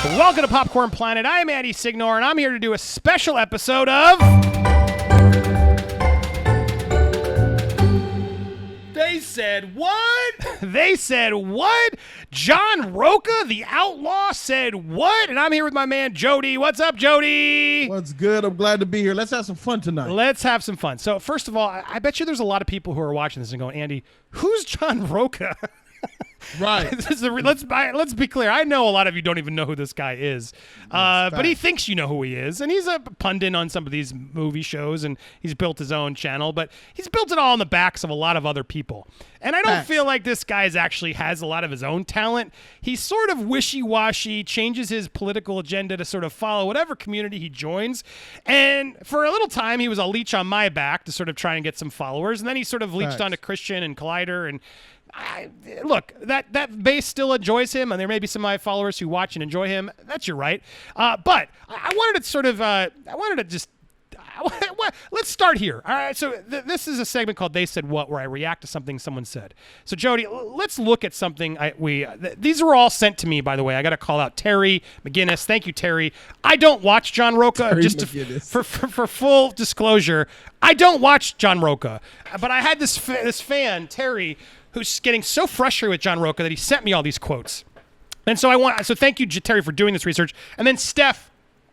Welcome to Popcorn Planet. I am Andy Signor, and I'm here to do a special episode of... They said what? They said what? John Rocha, the Outlaw, said what? And I'm here with my man, Jody. What's up, Jody? What's good? I'm glad to be here. Let's have some fun tonight. Let's have some fun. So, first of all, I bet you there's a lot of people who are watching this and going, Andy, who's John Rocha? Right. Let's be clear. I know a lot of you don't even know who this guy is, but he thinks you know who he is, and he's a pundit on some of these movie shows, and he's built his own channel, but he's built it all on the backs of a lot of other people. And I don't feel like this guy actually has a lot of his own talent. He's sort of wishy-washy, changes his political agenda to sort of follow whatever community he joins. And for a little time, he was a leech on my back to sort of try and get some followers, and then he sort of leeched onto Christian and Collider, and look, that base still enjoys him, and there may be some of my followers who watch and enjoy him. That's your right. But I wanted to sort of, let's start here. All right, so this is a segment called They Said What, where I react to something someone said. So, Jody, let's look at something these were all sent to me, by the way. I got to call out Terry McGinnis. Thank you, Terry. I don't watch John Rocha. For full disclosure, I don't watch John Rocha. But I had this fan, Terry, who's getting so frustrated with John Rocha that he sent me all these quotes. And so thank you, Terry, for doing this research. And then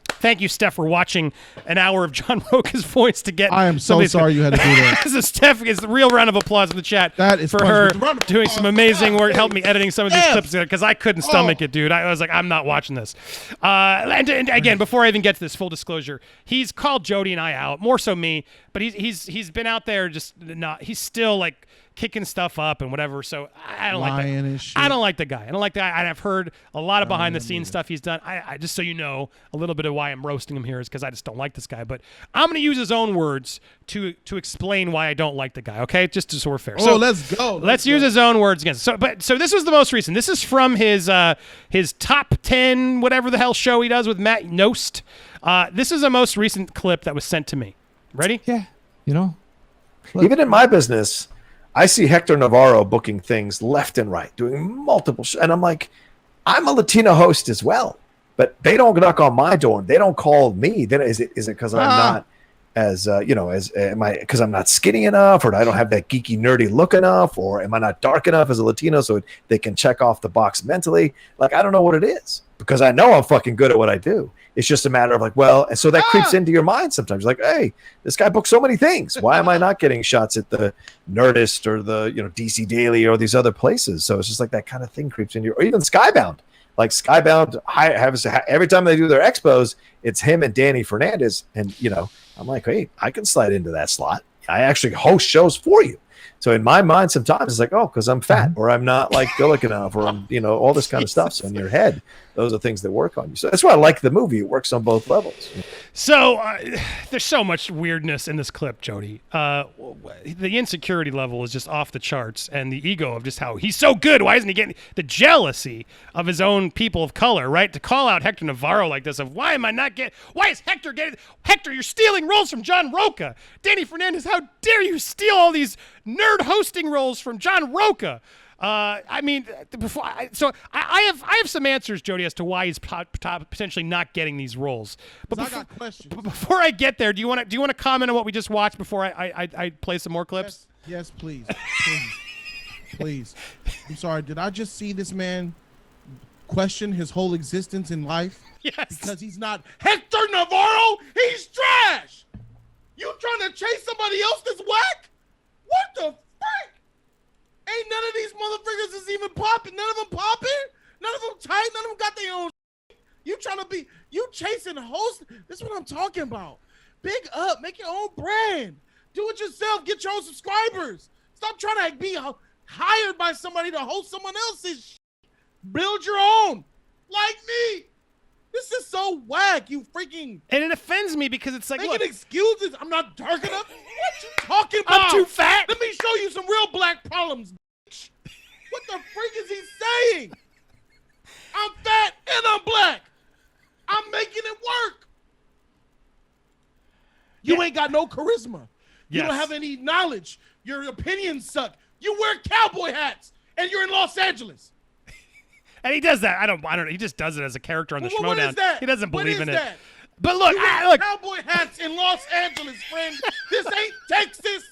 thank you, Steph, for watching an hour of John Rocha's voice to get... I am so sorry you had to do that. So Steph is a real round of applause in the chat for her doing some amazing work, helping me editing some of these clips because I couldn't stomach it, dude. I was like, I'm not watching this. And again, before I even get to this, full disclosure, he's called Jody and I out, more so me, but he's been out there just not... He's still like... kicking stuff up and whatever, so I don't like that. I don't like the guy. And I've heard a lot of behind the scenes stuff he's done. I just so you know, a little bit of why I'm roasting him here is because I just don't like this guy. But I'm going to use his own words to explain why I don't like the guy. Okay, just so we're fair. So let's go. Let's use his own words against. So this was the most recent. This is from his top 10 whatever the hell show he does with Matt Nost. This is a most recent clip that was sent to me. Ready? Yeah. You know, even in my business, I see Hector Nevarro booking things left and right, doing multiple and I'm like, I'm a Latino host as well, but they don't knock on my door. They don't call me. Then is it because I'm not as because I'm not skinny enough, or I don't have that geeky nerdy look enough, or am I not dark enough as a Latino so they can check off the box mentally? Like, I don't know what it is, because I know I'm fucking good at what I do. It's just a matter of like, well, and so that creeps into your mind sometimes. You're like, hey, this guy booked so many things. Why am I not getting shots at the Nerdist or the DC Daily or these other places? So it's just like that kind of thing creeps into or even Skybound. Like Skybound, every time they do their expos, it's him and Dani Fernandez, and I'm like, hey, I can slide into that slot. I actually host shows for you. So in my mind, sometimes it's like, oh, because I'm fat, or I'm not like good looking enough, or I'm, all this kind of stuff. So in your head, those are things that work on you. So that's why I like the movie. It works on both levels. So there's so much weirdness in this clip, Jody. The insecurity level is just off the charts, and the ego of just how he's so good. Why isn't he getting the jealousy of his own people of color, right? To call out Hector Nevarro like this of why is Hector getting, Hector, you're stealing roles from John Rocha. Dani Fernandez, how dare you steal all these nerd hosting roles from John Rocha. I have some answers, Jody, as to why he's potentially not getting these roles. But I got questions. Before I get there, do you want to comment on what we just watched before I play some more clips? Yes, please. Please. I'm sorry. Did I just see this man question his whole existence in life? Yes. Because he's not Hector Nevarro. He's trash. You trying to chase somebody else that's whack? What the frick? Ain't none of these motherfuckers is even popping. None of them popping. None of them tight. None of them got their own. You chasing host. This is what I'm talking about. Big up. Make your own brand. Do it yourself. Get your own subscribers. Stop trying to be hired by somebody to host someone else's shit. Build your own. Like me. This is so whack, you freaking... And it offends me because it's like, making excuses. I'm not dark enough. What you talking about? I'm too fat. Let me show you some real black problems, bitch. What the freak is he saying? I'm fat and I'm black. I'm making it work. You ain't got no charisma. You don't have any knowledge. Your opinions suck. You wear cowboy hats and you're in Los Angeles. And he does that. I don't know. He just does it as a character on the Well, what Schmodown. is that? He doesn't What believe is in that? it. But look, You wear look. cowboy hats in Los Angeles, friend. This ain't Texas.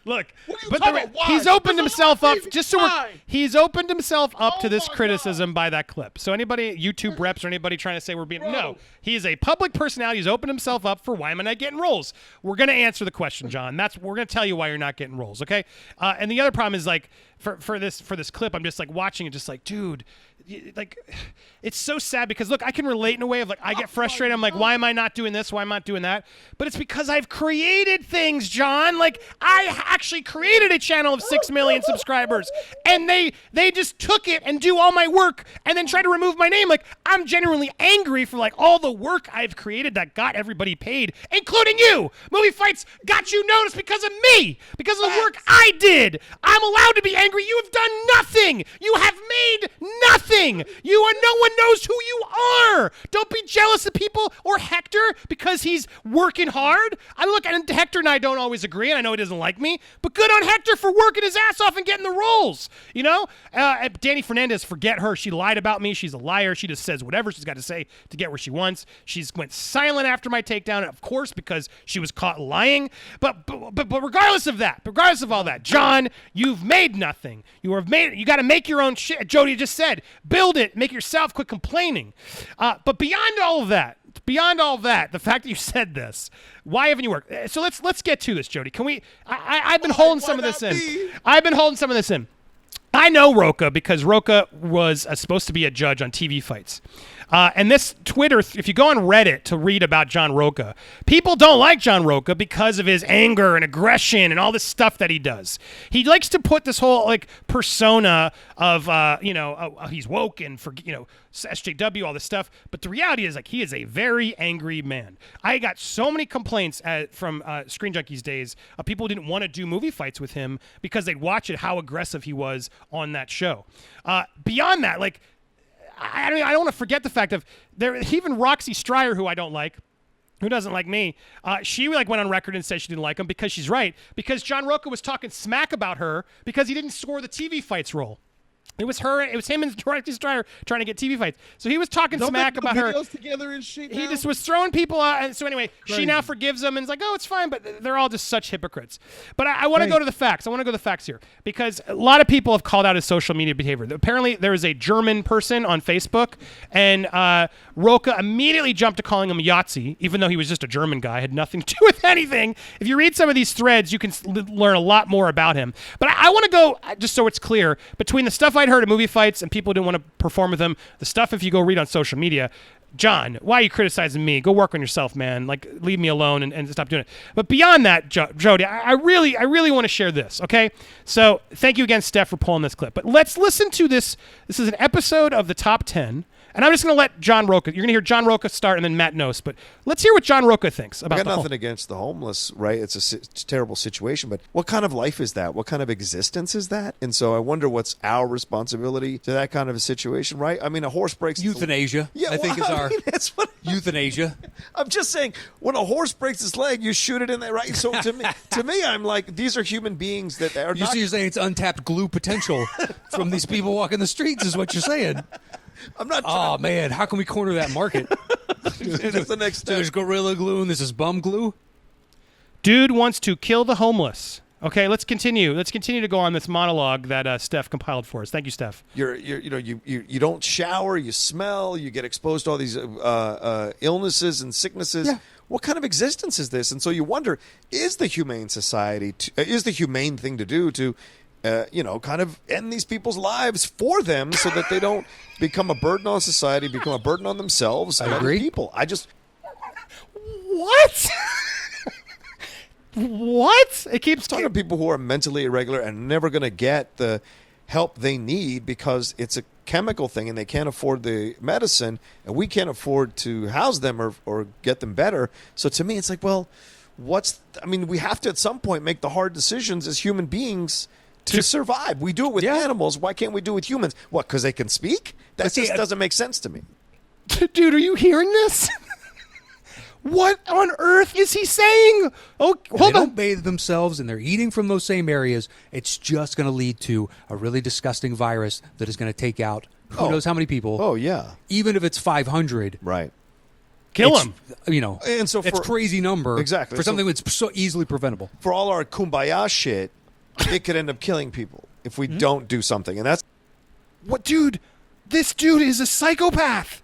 Look, What are you but talking about? Why? he's opened There's a himself lot up. of reasons Just so why. he's opened himself up to Oh this my criticism by that clip. So anybody, YouTube reps or anybody trying to say we're being Bro. no, he is a public personality. He's opened himself up for why am I not getting roles? We're gonna answer the question, John. We're gonna tell you why you're not getting roles, okay? And the other problem is like for this clip, I'm just like watching it, just like dude. Like, it's so sad because look, I can relate in a way of like I get frustrated. I'm like, why am I not doing this? Why am I not doing that? But it's because I've created things, John. Like I actually created a channel of 6 million subscribers, and they just took it and do all my work and then try to remove my name. Like I'm genuinely angry for like all the work I've created that got everybody paid, including you. Movie Fights got you noticed because of me, because of the work I did. I'm allowed to be angry. You have done nothing. You have made nothing. You are, no one knows who you are. Don't be jealous of people or Hector because he's working hard. I look, and Hector and I don't always agree, and I know he doesn't like me, but good on Hector for working his ass off and getting the roles. You know, Dani Fernandez, forget her. She lied about me. She's a liar. She just says whatever she's got to say to get where she wants. She's went silent after my takedown, of course, because she was caught lying. But regardless of that, regardless of all that, John, you've made nothing. You got to make your own shit. Jody just said. Build it. Make yourself. Quit complaining. But beyond all of that, the fact that you said this, why haven't you worked? So let's get to this, Jody. Can we? I've been holding some of this in. I know Rocha because Rocha was supposed to be a judge on TV fights. And this Twitter, if you go on Reddit to read about John Rocha, people don't like John Rocha because of his anger and aggression and all this stuff that he does. He likes to put this whole like persona of, he's woke and for, SJW, all this stuff. But the reality is like he is a very angry man. I got so many complaints from Screen Junkies days of people who didn't want to do movie fights with him because they'd watch it, how aggressive he was on that show. Beyond that, like, I don't want to forget the fact of there. Even Roxy Stryer, who I don't like, who doesn't like me, she like went on record and said she didn't like him because she's right. Because John Rocha was talking smack about her because he didn't score the TV fights role. It was him and Roxy Stryer trying to get TV fights. So he was talking smack about her. Together and shit now? He just was throwing people out. And so anyway, she now forgives him and is like, oh, it's fine. But they're all just such hypocrites. But I want to go to the facts. I want to go to the facts here because a lot of people have called out his social media behavior. Apparently, there is a German person on Facebook, and Rocha immediately jumped to calling him Yahtzee, even though he was just a German guy, had nothing to do with anything. If you read some of these threads, you can learn a lot more about him. But I want to go, just so it's clear, between the stuff I'd heard at movie fights and people who didn't want to perform with him, the stuff if you go read on social media, John, why are you criticizing me? Go work on yourself, man. Like, leave me alone and stop doing it. But beyond that, Jody, I really want to share this, okay? So thank you again, Steph, for pulling this clip. But let's listen to this. This is an episode of the Top 10. And I'm just going to let John Rocha, you're going to hear John Rocha start and then Matt Nost. But let's hear what John Rocha thinks about I got nothing against the homeless, right? It's a terrible situation. But what kind of life is that? What kind of existence is that? And so I wonder what's our responsibility to that kind of a situation, right? I mean, a horse breaks... Euthanasia, I think is our... That's what euthanasia. I'm just saying, when a horse breaks its leg, you shoot it in there, right? So to me, I'm like, these are human beings that are not... You're saying it's untapped glue potential from these people walking the streets is what you're saying. I'm not. Oh man, how can we corner that market? That's the next step. There's gorilla glue and this is bum glue. Dude wants to kill the homeless. Okay, let's continue. Let's continue to go on this monologue that Steph compiled for us. Thank you, Steph. You don't shower, you smell, you get exposed to all these illnesses and sicknesses. Yeah. What kind of existence is this? And so you wonder: is the humane thing to do to kind of end these people's lives for them so that they don't become a burden on society, become a burden on themselves and other people. What? What? It keeps talking to people who are mentally irregular and never going to get the help they need because it's a chemical thing and they can't afford the medicine and we can't afford to house them or get them better. So to me, it's like, well, we have to at some point make the hard decisions as human beings to survive. We do it with animals. Why can't we do it with humans? What, because they can speak? That just doesn't make sense to me. Dude, are you hearing this? What on earth is he saying? Oh, If hold they on. don't bathe themselves and they're eating from those same areas, it's just going to lead to a really disgusting virus that is going to take out who knows how many people. Oh, yeah. Even if it's 500. Right. Kill it's, him. You know, And so it's for- crazy number Exactly. for So- something that's so easily preventable. For all our kumbaya shit, it could end up killing people if we don't do something. And that's What, dude? This dude is a psychopath.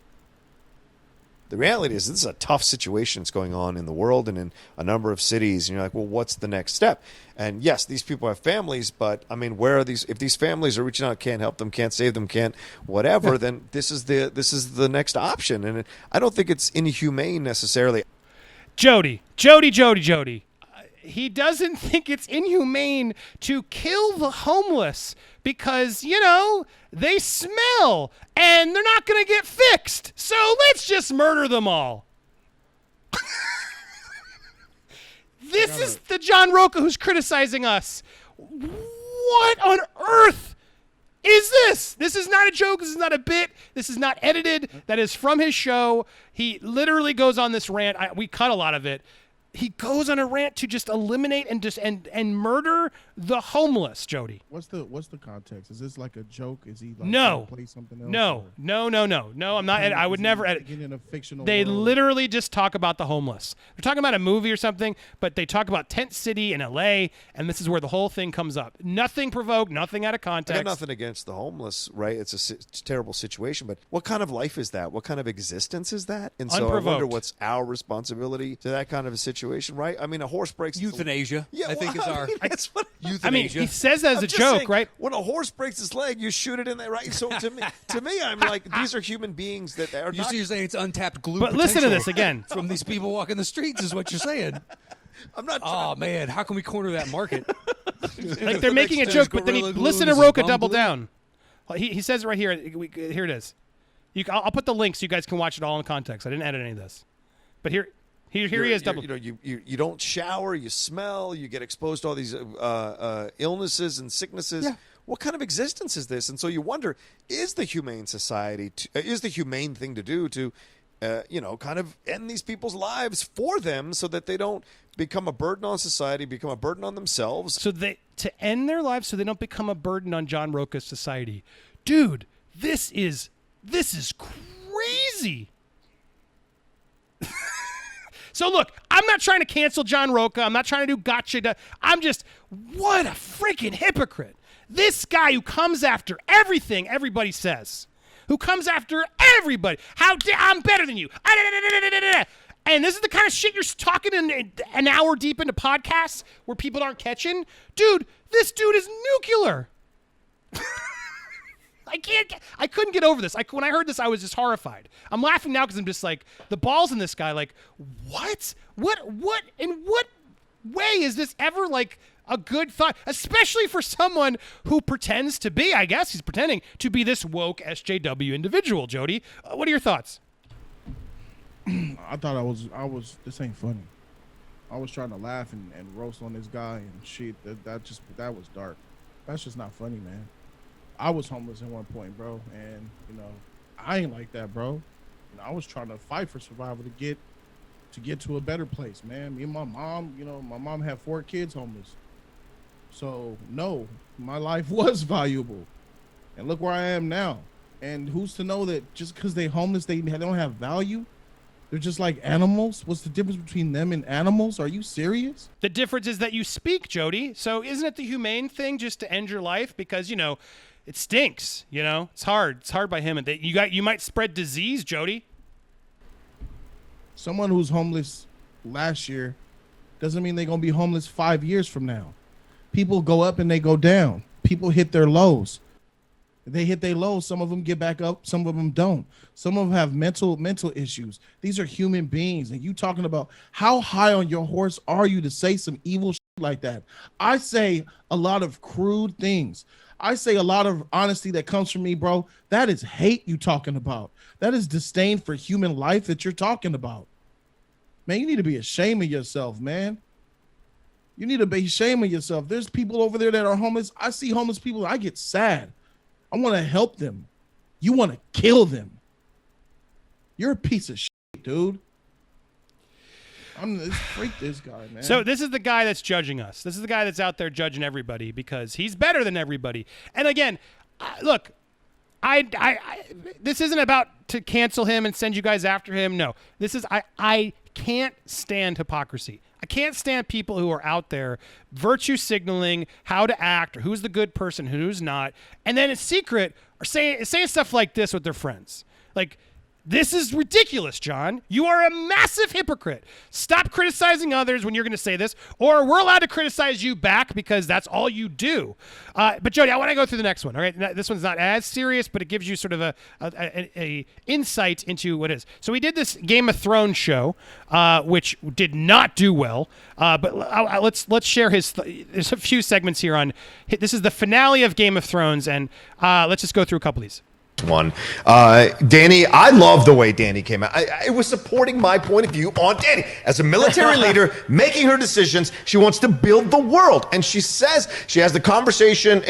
the reality is this is a tough situation that's going on in the world and in a number of cities. And you're like, well, what's the next step? And yes, these people have families, but I mean, where are these? If these families are reaching out, can't help them, can't save them, can't whatever, then this is the next option. And I don't think it's inhumane necessarily. Jody. He doesn't think it's inhumane to kill the homeless because, you know, they smell and they're not going to get fixed. So let's just murder them all. This is the John Rocha who's criticizing us. What on earth is this? This is not a joke. This is not a bit. This is not edited. That is from his show. He literally goes on this rant. We cut a lot of it. He goes on a rant to just eliminate and murder the homeless, Jody. What's the context? Is this like a joke? Is he like No. trying to play something else? No. I'm not. I would never edit. Get in a fictional They world? literally just talk about the homeless. They're talking about a movie or something, but they talk about Tent City in L.A., and this is where the whole thing comes up. Nothing provoked, nothing out of I context. got nothing against the homeless, right? It's a terrible situation, but what kind of life is that? What kind of existence is that? And so I wonder Unprovoked. what's our responsibility to that kind of a situation, right? I mean, a horse breaks Euthanasia, I think is our that's what euthanasia. I mean, he says that as I'm a just joke, saying, right? When a horse breaks his leg, you shoot it in there, right? So to me, I'm like, these are human beings that are you're not. saying it's untapped glue. But listen to potential this again. from these people walking the streets is what you're saying. I'm not. Oh man, how can we corner that market? Like they're making a This is joke, but then Gorilla Glue, listen to this is Rocha Bum double Glue. down. He says it right here. Here it is. I'll put the link so you guys can watch it all in context. I didn't edit any of this, but here he is double. You don't shower, you smell, you get exposed to all these illnesses and sicknesses. Yeah. What kind of existence is this? And so you wonder: is the humane society, is the humane thing to do to, kind of end these people's lives for them, so that they don't become a burden on society, become a burden on themselves? So to end their lives so they don't become a burden on John Rocha's society. Dude, this is crazy. So look, I'm not trying to cancel John Rocha. I'm not trying to do gotcha. I'm just, what a freaking hypocrite. This guy who comes after everything everybody says, who comes after everybody. I'm better than you. And this is the kind of shit you're talking in an hour deep into podcasts where people aren't catching. Dude, this dude is nuclear. I couldn't get over this. When I heard this, I was just horrified. I'm laughing now because I'm just like, the balls in this guy, like, what? In what way is this ever like a good thought? Especially for someone who pretends to be, I guess he's pretending to be this woke SJW individual, Jody. What are your thoughts? I thought I was. This ain't funny. I was trying to laugh and roast on this guy and shit. That was dark. That's just not funny, man. I was homeless at one point, bro, and I ain't like that, bro. I was trying to fight for survival to get to a better place, man. Me and my mom, my mom had 4 kids homeless. So no, my life was valuable, and look where I am now. And who's to know that just because they homeless, they don't have value? They're just like animals. What's the difference between them and animals? Are you serious? The difference is that you speak, Jody. So isn't it the humane thing just to end your life? Because, it stinks, It's hard. It's hard by him. And you might spread disease, Jody. Someone who's homeless last year doesn't mean they're going to be homeless 5 years from now. People go up and they go down. People hit their lows. They hit their lows. Some of them get back up. Some of them don't. Some of them have mental issues. These are human beings. And you talking about how high on your horse are you to say some evil shit like that? I say a lot of crude things. I say a lot of honesty that comes from me, bro. That is hate you talking about. That is disdain for human life that you're talking about. Man, you need to be ashamed of yourself, man. You need to be ashamed of yourself. There's people over there that are homeless. I see homeless people. I get sad. I want to help them. You want to kill them. You're a piece of shit, dude. Freak this guy, man. So this is the guy that's judging us. This is the guy that's out there judging everybody because he's better than everybody. And again, look, this isn't about to cancel him and send you guys after him. No, this is I can't stand hypocrisy. I can't stand people who are out there virtue signaling how to act or who's the good person, who's not, and then in secret are saying stuff like this with their friends. Like, this is ridiculous, John. You are a massive hypocrite. Stop criticizing others when you're going to say this, or we're allowed to criticize you back because that's all you do. But Jody, I want to go through the next one. All right, this one's not as serious, but it gives you sort of a insight into what it is. So we did this Game of Thrones show, which did not do well. But let's share his. There's a few segments here on. This is the finale of Game of Thrones, and let's just go through a couple of these. One, Dani, I love the way Dani came out. I was supporting my point of view on Dani as a military leader, making her decisions. She wants to build the world, and she says she has the conversation.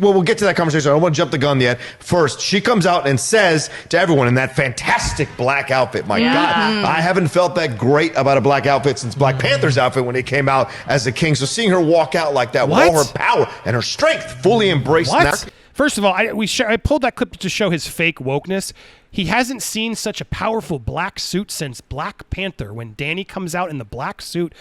Well, we'll get to that conversation. I don't want to jump the gun yet. First, she comes out and says to everyone in that fantastic black outfit, "My God, I haven't felt that great about a black outfit since Black Panther's outfit when he came out as a king." So seeing her walk out like that, with all her power and her strength fully embraced. First of all, I pulled that clip to show his fake wokeness. He hasn't seen such a powerful black suit since Black Panther. When Dani comes out in the black suit,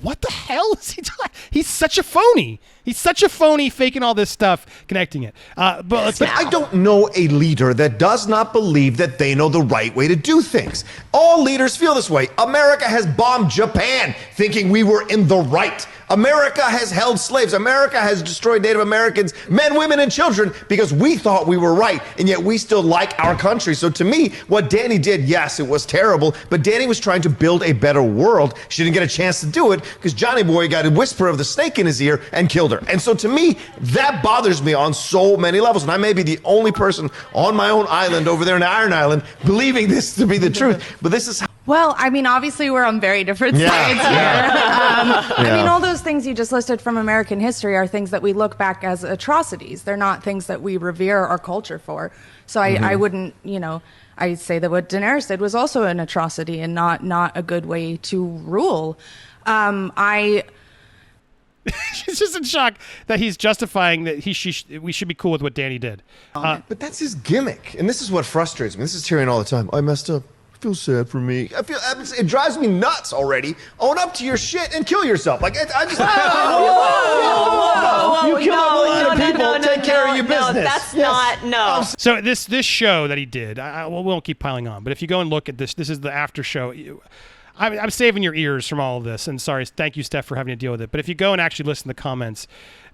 what the hell is he talking? He's such a phony. He's such a phony, faking all this stuff, connecting it. But I don't know a leader that does not believe that they know the right way to do things. All leaders feel this way. America has bombed Japan thinking we were in the right. America has held slaves. America has destroyed Native Americans, men, women, and children because we thought we were right, and yet we still like our country. So to me, what Dani did, yes, it was terrible, but Dani was trying to build a better world. She didn't get a chance to do it because Johnny Boy got a whisper of the snake in his ear and killed her. And so to me, that bothers me on so many levels. And I may be the only person on my own island over there in Iron Island believing this to be the truth, but this is how. Well, I mean, obviously we're on very different sides here. I mean, all those things you just listed from American history are things that we look back as atrocities. They're not things that we revere our culture for. So I wouldn't, I say that what Daenerys did was also an atrocity and not a good way to rule. She's just in shock that he's justifying that we should be cool with what Dani did. But that's his gimmick, and this is what frustrates me. This is Tyrion all the time. I messed up. Feel sad for me. It drives me nuts already. Own up to your shit and kill yourself. Like I just. You kill a lot of people. Take care of your business. No, that's not no. So this show that he did, we won't keep piling on. But if you go and look at this is the after show. I'm saving your ears from all of this, and sorry, thank you, Steph, for having to deal with it. But if you go and actually listen to the comments.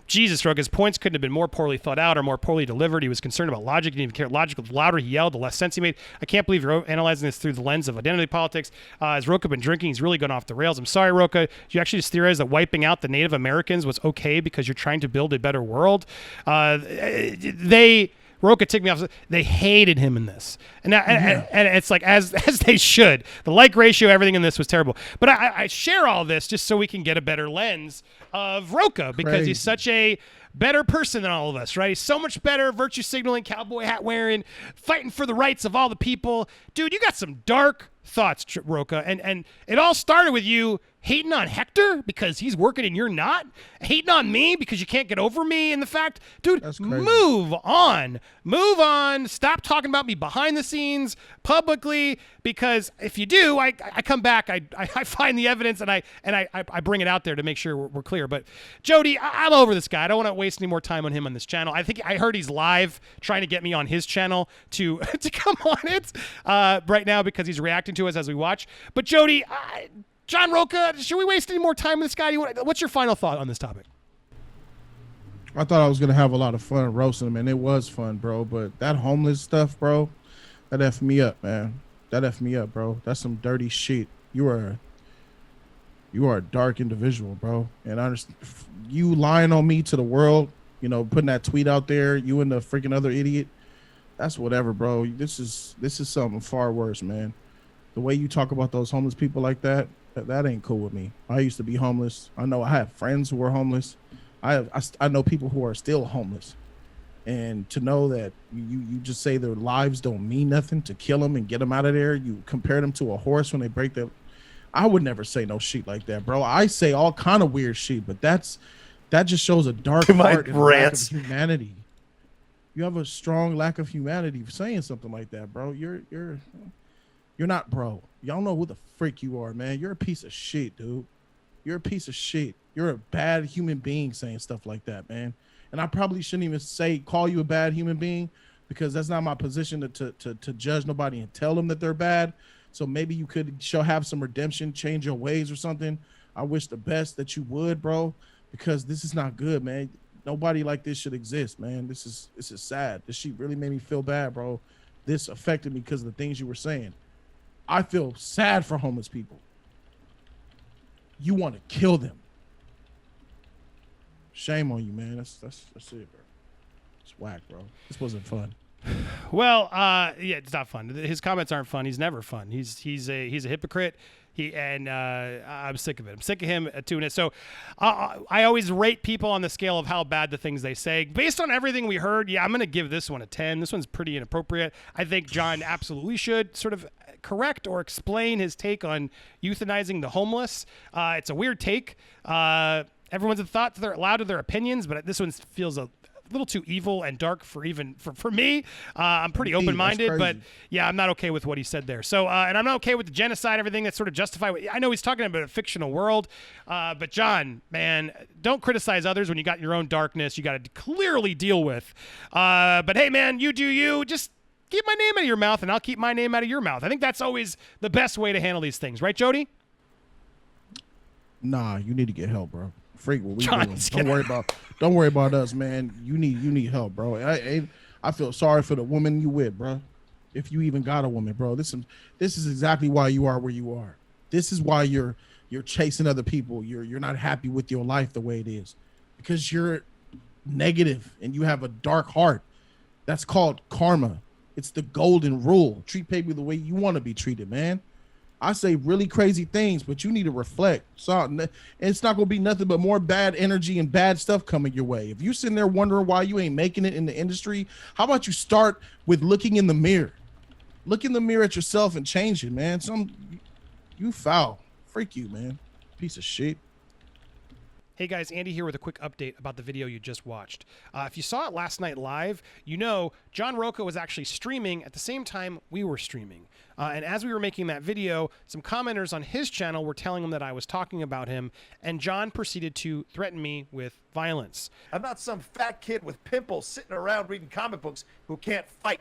Jesus, Rocha's points couldn't have been more poorly thought out or more poorly delivered. He was concerned about logic. He didn't even care. Logic, the louder he yelled, the less sense he made. I can't believe you're analyzing this through the lens of identity politics. Has Rocha been drinking? He's really gone off the rails. I'm sorry, Rocha. You actually just theorize that wiping out the Native Americans was okay because you're trying to build a better world? Rocha ticked me off. They hated him in this, and it's like as they should. The like ratio, everything in this was terrible. But I share all this just so we can get a better lens of Rocha because he's such a better person than all of us, right? He's so much better, virtue signaling, cowboy hat wearing, fighting for the rights of all the people. Dude, you got some dark thoughts, Rocha, and it all started with you hating on Hector because he's working and you're not, hating on me because you can't get over me, and the fact, dude, move on, stop talking about me behind the scenes publicly, because if you do, I come back, I find the evidence and I bring it out there to make sure we're clear. But Jody, I'm over this guy. I don't want to waste any more time on him on this channel. I heard he's live trying to get me on his channel to come on it right now because he's reacting to us as we watch. But Jody, John Rocha, should we waste any more time with this guy? What's your final thought on this topic? I thought I was going to have a lot of fun roasting him, and it was fun, bro. But that homeless stuff, bro, that effed me up, man. That effed me up, bro. That's some dirty shit. You are a dark individual, bro. And I understand you lying on me to the world, putting that tweet out there, you and the freaking other idiot. That's whatever, bro. This is something far worse, man. The way you talk about those homeless people like that ain't cool with me. I used to be homeless. I know I have friends who are homeless. I know people who are still homeless. And to know that you just say their lives don't mean nothing, to kill them and get them out of there, you compare them to a horse when they break their... I would never say no shit like that, bro. I say all kind of weird shit, but that just shows a dark heart and lack of humanity. You have a strong lack of humanity for saying something like that, bro. You're not bro. Y'all know who the freak you are, man. You're a piece of shit, dude. You're a piece of shit. You're a bad human being saying stuff like that, man. And I probably shouldn't even call you a bad human being, because that's not my position to judge nobody and tell them that they're bad. So maybe you could have some redemption, change your ways or something. I wish the best that you would, bro, because this is not good, man. Nobody like this should exist, man. This is sad. This shit really made me feel bad, bro. This affected me because of the things you were saying. I feel sad for homeless people. You want to kill them. Shame on you, man. That's it, bro. It's whack, bro. This wasn't fun. Well, yeah, it's not fun. His comments aren't fun. He's never fun. He's a hypocrite. I'm sick of it. I'm sick of him doing it. So I always rate people on the scale of how bad the things they say. Based on everything we heard, yeah, I'm going to give this one a 10. This one's pretty inappropriate. I think John absolutely should sort of correct or explain his take on euthanizing the homeless. It's a weird take. Everyone's they're allowed to their opinions, but this one feels a little too evil and dark for me. I'm pretty open-minded, but yeah, I'm not okay with what he said there. So, and I'm not okay with the genocide, everything that's sort of justified. I know he's talking about a fictional world, but John, man, don't criticize others when you got your own darkness you got to clearly deal with. But hey, man, you do you. Just keep my name out of your mouth, and I'll keep my name out of your mouth. I think that's always the best way to handle these things, right, Jody? Nah, you need to get help, bro. Freak what we doing. Don't worry about us, man. You need help, bro. I feel sorry for the woman you with, bro. If you even got a woman, bro. This is exactly why you are where you are. This is why you're chasing other people. You're not happy with your life the way it is, because you're negative and you have a dark heart. That's called karma. It's the golden rule. Treat people the way you want to be treated, man. I say really crazy things, but you need to reflect. So it's not going to be nothing but more bad energy and bad stuff coming your way. If you're sitting there wondering why you ain't making it in the industry, how about you start with looking in the mirror? Look in the mirror at yourself and change it, man. You foul. Freak you, man. Piece of shit. Hey guys, Andy here with a quick update about the video you just watched. If you saw it last night live, you know John Rocha was actually streaming at the same time we were streaming. And as we were making that video, some commenters on his channel were telling him that I was talking about him, and John proceeded to threaten me with violence. I'm not some fat kid with pimples sitting around reading comic books who can't fight.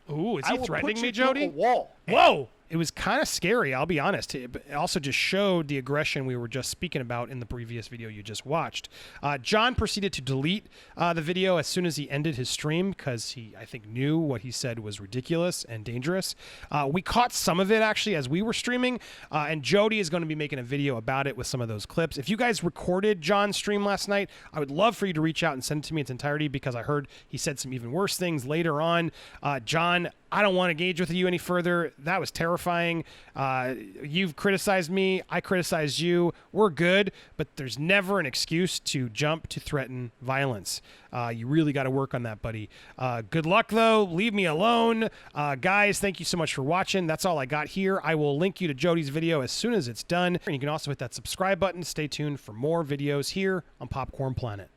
Ooh, is he threatening me, Jody? Wall. Whoa! It was kind of scary, I'll be honest. It also just showed the aggression we were just speaking about in the previous video you just watched. John proceeded to delete the video as soon as he ended his stream because he, I think, knew what he said was ridiculous and dangerous. We caught some of it, actually, as we were streaming, and Jody is going to be making a video about it with some of those clips. If you guys recorded John's stream last night, I would love for you to reach out and send it to me in its entirety, because I heard he said some even worse things later on. John, I don't want to engage with you any further. That was terrifying. You've criticized me. I criticized you. We're good, but there's never an excuse to jump to threaten violence. You really got to work on that, buddy. Good luck, though. Leave me alone. Guys, thank you so much for watching. That's all I got here. I will link you to Jody's video as soon as it's done. And you can also hit that subscribe button. Stay tuned for more videos here on Popcorn Planet.